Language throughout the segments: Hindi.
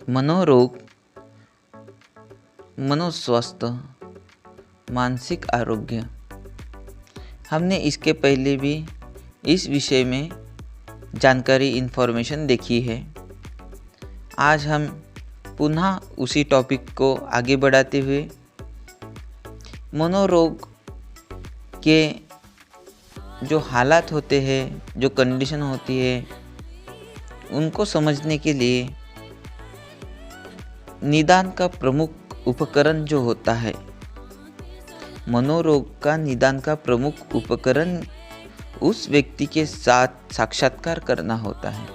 मनोरोग, मनोस्वास्थ्य, मानसिक आरोग्य। हमने इसके पहले भी इस विषय में जानकारी इन्फॉर्मेशन देखी है। आज हम पुनः उसी टॉपिक को आगे बढ़ाते हुए मनोरोग के जो हालात होते हैं, जो कंडीशन होती है, उनको समझने के लिए निदान का प्रमुख उपकरण जो होता है, मनोरोग का निदान का प्रमुख उपकरण उस व्यक्ति के साथ साक्षात्कार करना होता है।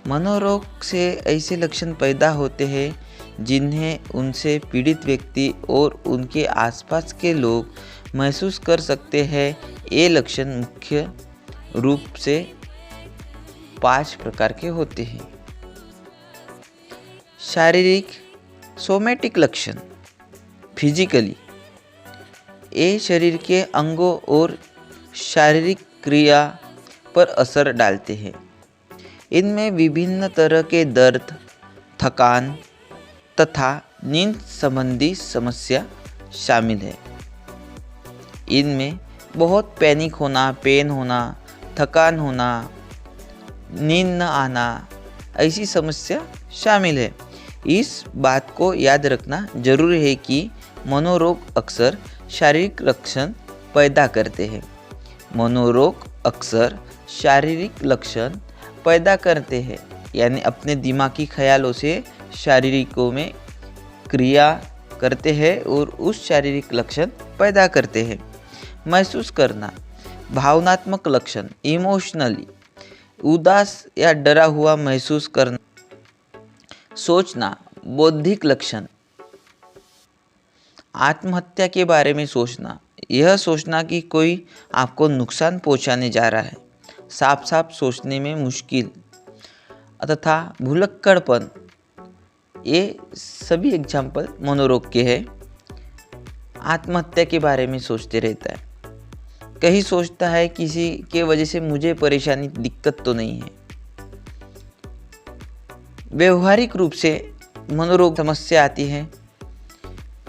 मनोरोग से ऐसे लक्षण पैदा होते हैं जिन्हें उनसे पीड़ित व्यक्ति और उनके आसपास के लोग महसूस कर सकते हैं। ये लक्षण मुख्य रूप से 5 प्रकार के होते हैं। शारीरिक सोमैटिक लक्षण, फिजिकली, ये शरीर के अंगों और शारीरिक क्रिया पर असर डालते हैं। इनमें विभिन्न तरह के दर्द, थकान तथा नींद संबंधी समस्या शामिल है। इनमें बहुत पैनिक होना, पेन होना, थकान होना, नींद न आना, ऐसी समस्या शामिल है। इस बात को याद रखना जरूरी है कि मनोरोग अक्सर शारीरिक लक्षण पैदा करते हैं। मनोरोग अक्सर शारीरिक लक्षण पैदा करते हैं, यानी अपने दिमागी ख्यालों से शारीरिकों में क्रिया करते हैं और उस शारीरिक लक्षण पैदा करते हैं। महसूस करना, भावनात्मक लक्षण, इमोशनली, उदास या डरा हुआ महसूस करना। सोचना, बौद्धिक लक्षण, आत्महत्या के बारे में सोचना, यह सोचना कि कोई आपको नुकसान पहुंचाने जा रहा है, साफ साफ सोचने में मुश्किल तथा भुलक्कड़पन, ये सभी एग्जाम्पल मनोरोग के हैं। आत्महत्या के बारे में सोचते रहता है, कहीं सोचता है किसी के वजह से मुझे परेशानी, दिक्कत तो नहीं है। व्यवहारिक रूप से मनोरोग समस्या आती है।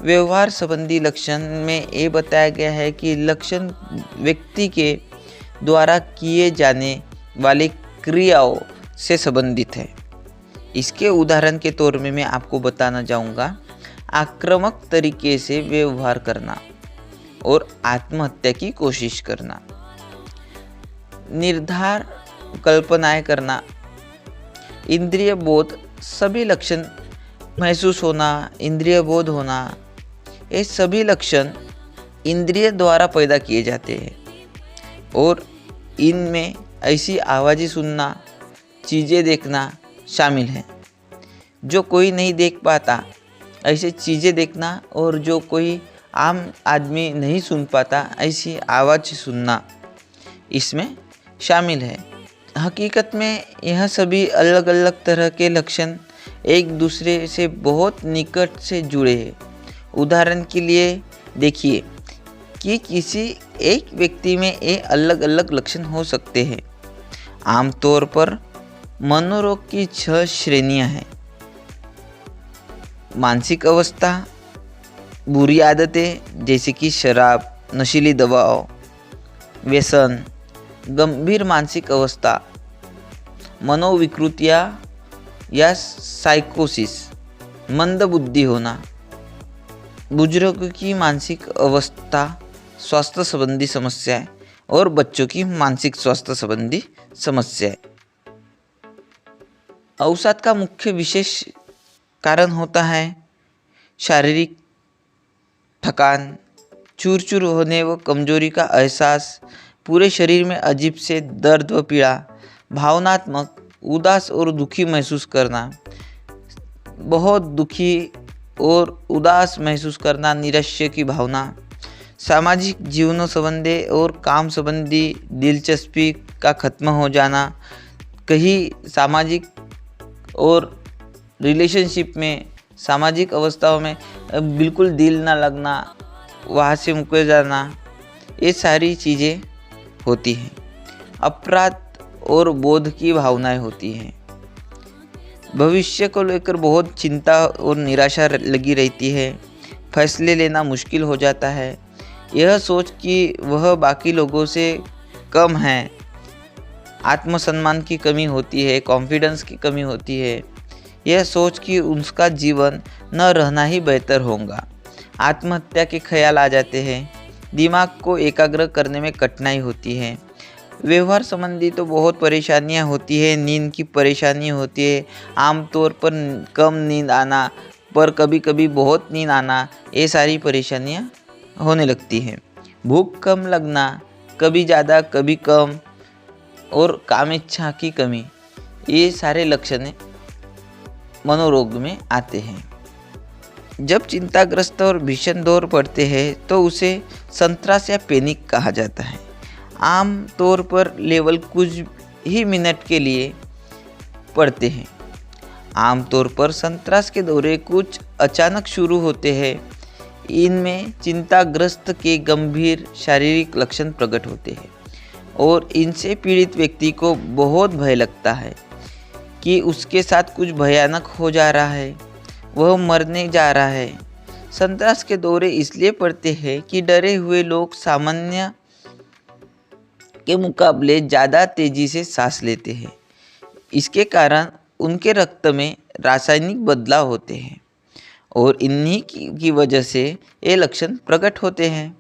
व्यवहार संबंधी लक्षण में ये बताया गया है कि लक्षण व्यक्ति के द्वारा किए जाने वाली क्रियाओं से संबंधित है। इसके उदाहरण के तौर में मैं आपको बताना चाहूँगा, आक्रामक तरीके से व्यवहार करना और आत्महत्या की कोशिश करना, निर्धार कल्पनाएं करना, इंद्रिय बोध, सभी लक्षण महसूस होना, इंद्रिय बोध होना, ये सभी लक्षण इंद्रिय द्वारा पैदा किए जाते हैं और इनमें ऐसी आवाज़ें सुनना, चीज़ें देखना शामिल है जो कोई नहीं देख पाता। ऐसे चीज़ें देखना और जो कोई आम आदमी नहीं सुन पाता, ऐसी आवाज़ सुनना इसमें शामिल है। हकीकत में यह सभी अलग अलग तरह के लक्षण एक दूसरे से बहुत निकट से जुड़े हैं। उदाहरण के लिए देखिए कि किसी एक व्यक्ति में ये अलग अलग लक्षण हो सकते हैं। आमतौर पर मनोरोग की 6 श्रेणियां हैं। मानसिक अवस्था, बुरी आदतें जैसे कि शराब, नशीली दवाओं, व्यसन, गंभीर मानसिक अवस्था, मनोविकृतियाँ या साइकोसिस, मंदबुद्धि होना, बुजुर्गों की मानसिक अवस्था, स्वास्थ्य संबंधी समस्याएं और बच्चों की मानसिक स्वास्थ्य संबंधी समस्याएं। अवसाद का मुख्य विशेष कारण होता है शारीरिक थकान, चूर-चूर होने व कमजोरी का एहसास, पूरे शरीर में अजीब से दर्द व पीड़ा, भावनात्मक, उदास और दुखी महसूस करना, बहुत दुखी और उदास महसूस करना, निराशा की भावना, सामाजिक जीवनों संबंधी और काम संबंधी दिलचस्पी का खत्म हो जाना, कहीं सामाजिक और रिलेशनशिप में, सामाजिक अवस्थाओं में बिल्कुल दिल ना लगना, वहाँ से मुकर जाना, ये सारी चीज़ें होती हैं। अपराध और बोध की भावनाएं होती हैं। भविष्य को लेकर बहुत चिंता और निराशा लगी रहती है। फैसले लेना मुश्किल हो जाता है। यह सोच कि वह बाकी लोगों से कम है, आत्मसम्मान की कमी होती है, कॉन्फिडेंस की कमी होती है। यह सोच कि उसका जीवन न रहना ही बेहतर होगा। आत्महत्या के ख्याल आ जाते हैं। दिमाग को एकाग्र करने में कठिनाई होती है। व्यवहार संबंधी तो बहुत परेशानियां होती है। नींद की परेशानी होती है। आमतौर पर कम नींद आना, पर कभी कभी बहुत नींद आना, ये सारी परेशानियां होने लगती हैं। भूख कम लगना, कभी ज़्यादा कभी कम, और कामेच्छा की कमी, ये सारे लक्षण मनोरोग में आते हैं। जब चिंताग्रस्त और भीषण दौर पड़ते हैं तो उसे संत्रास या पैनिक कहा जाता है। आम तौर पर लेवल कुछ ही मिनट के लिए पड़ते हैं। आमतौर पर संत्रास के दौरे कुछ अचानक शुरू होते हैं। इनमें चिंताग्रस्त के गंभीर शारीरिक लक्षण प्रकट होते हैं और इनसे पीड़ित व्यक्ति को बहुत भय लगता है कि उसके साथ कुछ भयानक हो जा रहा है, वह मरने जा रहा है। संत्रास के दौरे इसलिए पड़ते हैं कि डरे हुए लोग सामान्य के मुकाबले ज़्यादा तेज़ी से सांस लेते हैं। इसके कारण उनके रक्त में रासायनिक बदलाव होते हैं और इन्हीं की वजह से ये लक्षण प्रकट होते हैं।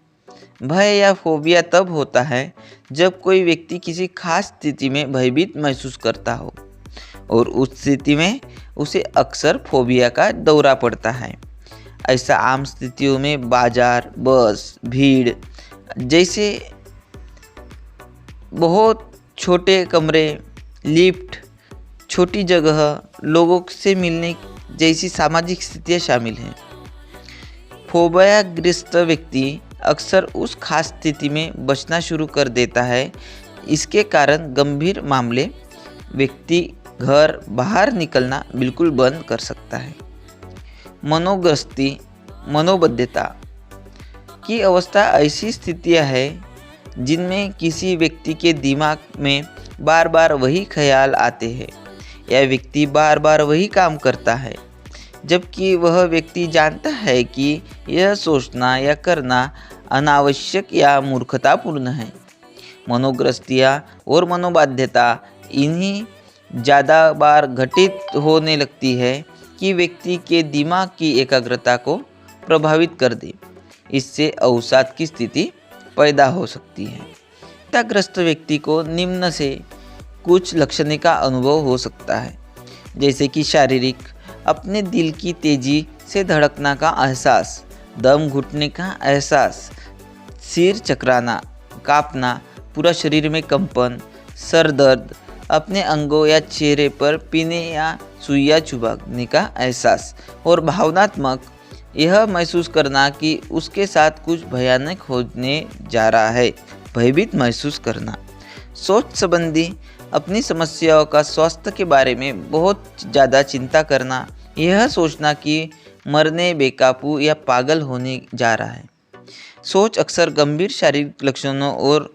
भय या फोबिया तब होता है जब कोई व्यक्ति किसी खास स्थिति में भयभीत महसूस करता हो और उस स्थिति में उसे अक्सर फोबिया का दौरा पड़ता है। ऐसा आम स्थितियों में बाजार, बस, भीड़ जैसे बहुत छोटे कमरे, लिफ्ट, छोटी जगह, लोगों से मिलने जैसी सामाजिक स्थितियाँ शामिल हैं। फोबियाग्रस्त व्यक्ति अक्सर उस खास स्थिति में बचना शुरू कर देता है। इसके कारण गंभीर मामले व्यक्ति घर बाहर निकलना बिल्कुल बंद कर सकता है। मनोग्रस्ती, मनोबद्धता की अवस्था ऐसी स्थितियां हैं जिनमें किसी व्यक्ति के दिमाग में बार बार वही ख्याल आते हैं या व्यक्ति बार बार वही काम करता है, जबकि वह व्यक्ति जानता है कि यह सोचना या करना अनावश्यक या मूर्खतापूर्ण है। मनोग्रस्तियाँ और मनोबाध्यता इन्हीं ज़्यादा बार घटित होने लगती है कि व्यक्ति के दिमाग की एकाग्रता को प्रभावित कर दे। इससे अवसाद की स्थिति पैदा हो सकती है। चिंताग्रस्त व्यक्ति को निम्न से कुछ लक्षणों का अनुभव हो सकता है, जैसे कि शारीरिक, अपने दिल की तेजी से धड़कना का एहसास, दम घुटने का एहसास, सिर चकराना, कांपना, पूरा शरीर में कंपन, सर दर्द, अपने अंगों या चेहरे पर पीने या सुइयां चुभने का एहसास, और भावनात्मक, यह महसूस करना कि उसके साथ कुछ भयानक होने जा रहा है, भयभीत महसूस करना। सोच संबंधी, अपनी समस्याओं का स्वास्थ्य के बारे में बहुत ज़्यादा चिंता करना, यह सोचना कि मरने, बेकाबू या पागल होने जा रहा है। सोच अक्सर गंभीर शारीरिक लक्षणों और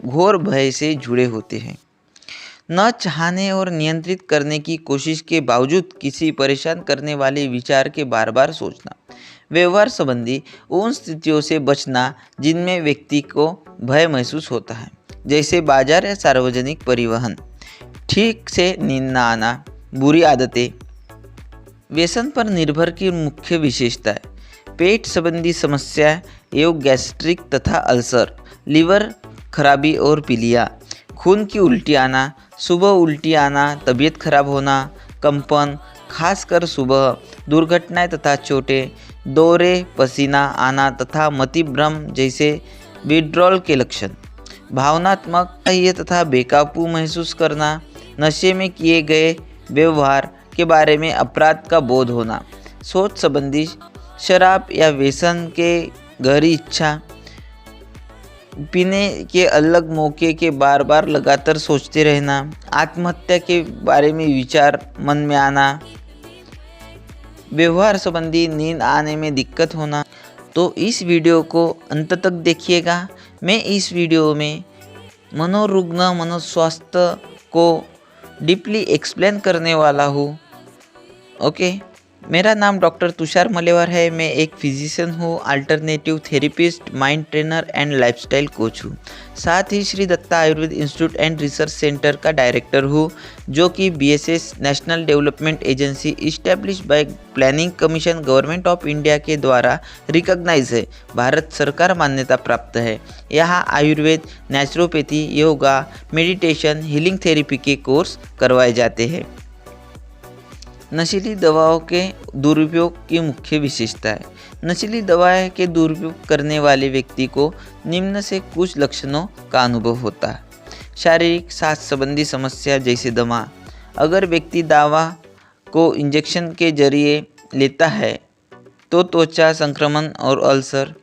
घोर भय से जुड़े होते हैं। न चाहने और नियंत्रित करने की कोशिश के बावजूद किसी परेशान करने वाले विचार के बार बार सोचना। व्यवहार संबंधी, उन स्थितियों से बचना जिनमें व्यक्ति को भय महसूस होता है, जैसे बाजार या सार्वजनिक परिवहन। ठीक से नींद न आना, बुरी आदतें। व्यसन पर निर्भर की मुख्य विशेषता है पेट संबंधी समस्या एवं गैस्ट्रिक तथा अल्सर, लीवर खराबी और पीलिया, खून की उल्टी आना, सुबह उल्टी आना, तबीयत खराब होना, कंपन, खासकर सुबह, दुर्घटनाएं तथा चोटें, दौरे, पसीना आना तथा मतिभ्रम जैसे विड्रॉल के लक्षण। भावनात्मक ये तथा बेकाबू महसूस करना, नशे में किए गए व्यवहार के बारे में अपराध का बोध होना। सोच संबंधी, शराब या व्यसन के गहरी इच्छा, पीने के अलग मौके के बार बार लगातार सोचते रहना, आत्महत्या के बारे में विचार मन में आना, व्यवहार संबंधी, नींद आने में दिक्कत होना। तो इस वीडियो को अंत तक देखिएगा। मैं इस वीडियो में मनोरुग्ण मनोस्वास्थ्य को डीपली एक्सप्लेन करने वाला हूँ। ओके, मेरा नाम डॉक्टर तुषार मलेवार है। मैं एक फिजिशियन हूँ, alternative therapist, mind trainer and lifestyle coach हूँ। साथ ही Shri Datta Ayurveda institute and research centre का डायरेक्टर हूँ, जो कि BSS national development agency establish by planning commission government of India के द्वारा रिकॉग्नाइज है, भारत सरकार मान्यता प्राप्त है। यहाँ Ayurveda, naturopathy, yoga, meditation, healing therapy के कोर्स करवाए जाते हैं। नशीली दवाओं के दुरुपयोग की मुख्य विशेषताएं। नशीली दवाएं के दुरुपयोग करने वाले व्यक्ति को निम्न से कुछ लक्षणों का अनुभव होता है। शारीरिक सांस संबंधी समस्या जैसे दमा। अगर व्यक्ति दवा को इंजेक्शन के जरिए लेता है तो त्वचा संक्रमण और अल्सर।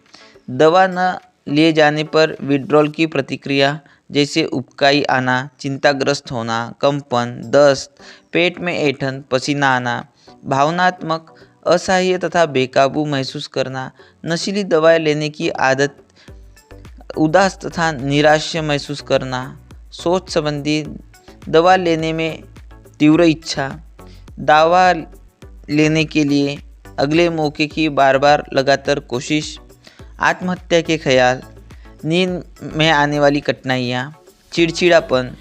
दवा न लिए जाने पर विड्रॉल की प्रतिक्रिया जैसे उबकाई आना, चिंताग्रस्त होना, कंपन, दस्त, पेट में ऐंठन, पसीना आना, भावनात्मक असहाय तथा बेकाबू महसूस करना। नशीली दवाएं लेने की आदत, उदास तथा निराशा महसूस करना। सोच संबंधी, दवा लेने में तीव्र इच्छा, दवा लेने के लिए अगले मौके की बार बार लगातार कोशिश, आत्महत्या के ख्याल, नींद में आने वाली कठिनाइयाँ, चिड़चिड़ापन,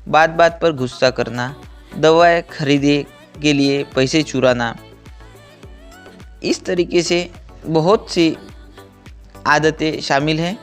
बात बात पर गुस्सा करना, दवाएं खरीदने के लिए पैसे चुराना। इस तरीके से बहुत सी आदतें शामिल हैं।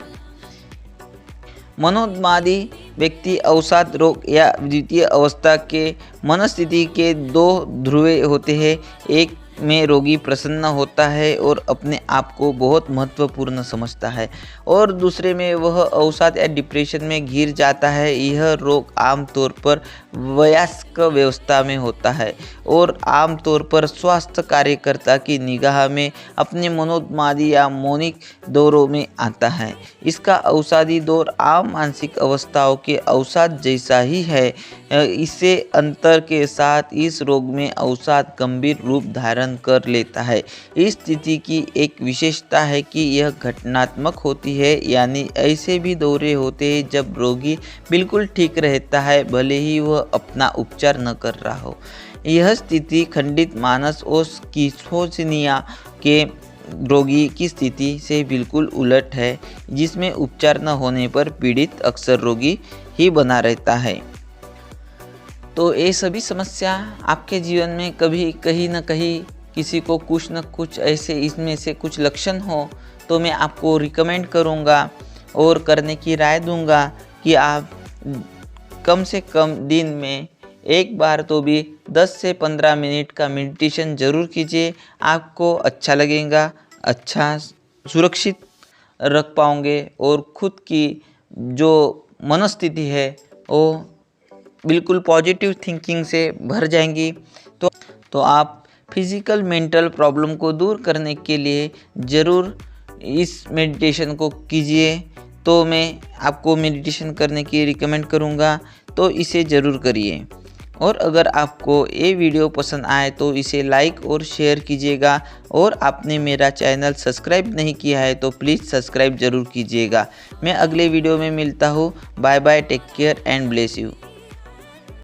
मनोन्मादी व्यक्ति अवसाद रोग या द्वितीय अवस्था के मनस्थिति के दो ध्रुव होते हैं। एक में रोगी प्रसन्न होता है और अपने आप को बहुत महत्वपूर्ण समझता है, और दूसरे में वह अवसाद या डिप्रेशन में घिर जाता है। यह रोग आमतौर पर वयस्क अवस्था में होता है और आमतौर पर स्वास्थ्य कार्यकर्ता की निगाह में अपने मनोन्मादी या मौनिक दौरों में आता है। इसका अवसादी दौर आम मानसिक अवस्थाओं के अवसाद जैसा ही है। इससे अंतर के साथ इस रोग में अवसाद गंभीर रूप धारण कर लेता है। इस स्थिति की एक विशेषता है कि यह घटनात्मक होती है, यानी ऐसे भी दौरे होते हैं जब रोगी बिल्कुल ठीक रहता है, भले ही वह अपना उपचार न कर रहा हो। यह स्थिति खंडित मानस और स्किज़ोफ्रेनिया के रोगी की स्थिति से बिल्कुल उलट है, जिसमें उपचार न होने पर पीड़ित अक्सर रोगी ही बना रहता है। तो ये सभी समस्या आपके जीवन में कभी कहीं न कहीं किसी को कुछ न कुछ ऐसे इसमें से कुछ लक्षण हो, तो मैं आपको रिकमेंड करूँगा और करने की राय दूँगा कि आप कम से कम दिन में एक बार तो भी 10 से 15 मिनट का मेडिटेशन ज़रूर कीजिए। आपको अच्छा लगेगा, अच्छा सुरक्षित रख पाओगे और खुद की जो मनस्थिति है वो बिल्कुल पॉजिटिव थिंकिंग से भर जाएंगी। तो आप फिज़िकल मेंटल प्रॉब्लम को दूर करने के लिए ज़रूर इस मेडिटेशन को कीजिए। तो मैं आपको मेडिटेशन करने की रिकमेंड करूँगा, तो इसे ज़रूर करिए। और अगर आपको ये वीडियो पसंद आए तो इसे लाइक और शेयर कीजिएगा, और आपने मेरा चैनल सब्सक्राइब नहीं किया है तो प्लीज़ सब्सक्राइब ज़रूर कीजिएगा। मैं अगले वीडियो में मिलता हूँ। Bye bye, take care and bless you.